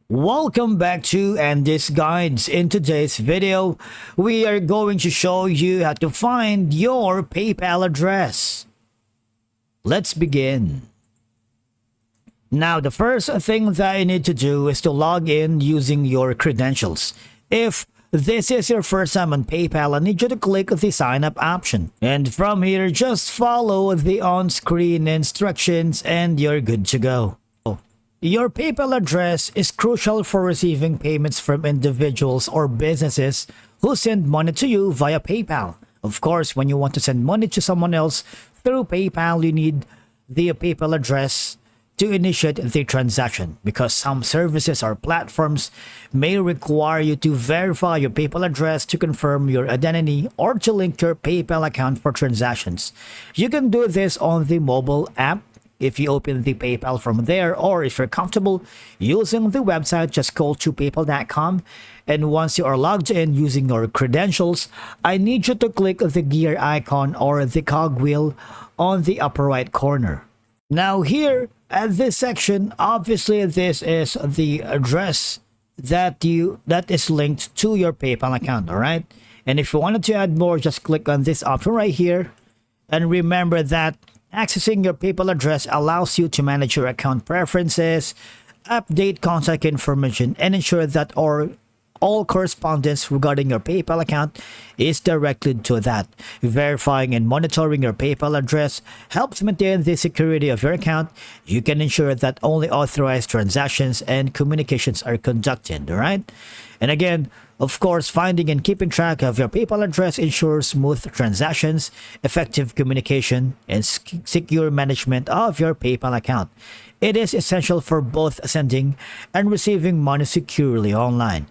Welcome back to Andy's Guides. In today's video, we are going to show you how to find your PayPal address. Let's begin. Now, the first thing that you need to do is to log in using your credentials. If this is your first time on PayPal, I need you to click the sign up option. And from here, just follow the on-screen instructions and you're good to go. Your PayPal address is crucial for receiving payments from individuals or businesses who send money to you via PayPal. Of course, when you want to send money to someone else through PayPal, you need the PayPal address to initiate the transaction, because some services or platforms may require you to verify your PayPal address to confirm your identity or to link your PayPal account for transactions. You can do this on the mobile app if you open the PayPal from there, or if you're comfortable using the website, just go to paypal.com. And once you are logged in using your credentials, I need you to click the gear icon or the cogwheel on the upper right corner. Now here at this section, obviously this is the address that is linked to your PayPal account, all right? And if you wanted to add more, just click on this option right here. And remember that accessing your PayPal address allows you to manage your account preferences, update contact information, and ensure that all correspondence regarding your PayPal account is directed to that. Verifying and monitoring your PayPal address helps maintain the security of your account. You can ensure that only authorized transactions and communications are conducted, all right? And again, of course, finding and keeping track of your PayPal address ensures smooth transactions, effective communication, and secure management of your PayPal account. It is essential for both sending and receiving money securely online.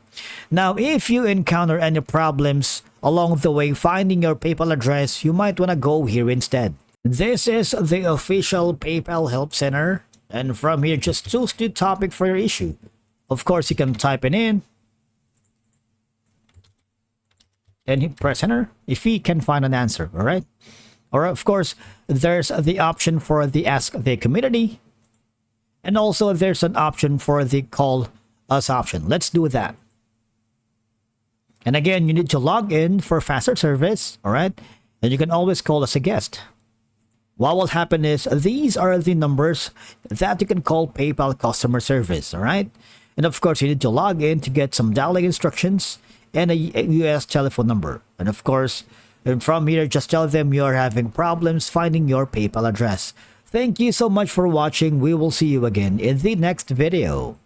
Now, if you encounter any problems along the way finding your PayPal address, you might want to go here instead. This is the official PayPal Help Center, and from here, just choose the topic for your issue. Of course, you can type it in and hit press enter if you can find an answer, all right? Or of course, there's the option for the Ask the Community, and also there's an option for the Call Us option. Let's do that. And again, you need to log in for faster service, all right? And you can always call us a guest. What will happen is these are the numbers that you can call PayPal customer service, all right? And of course, you need to log in to get some dialing instructions and a US telephone number. And of course, and from here, just tell them you're having problems finding your PayPal address. Thank you so much for watching. We will see you again in the next video.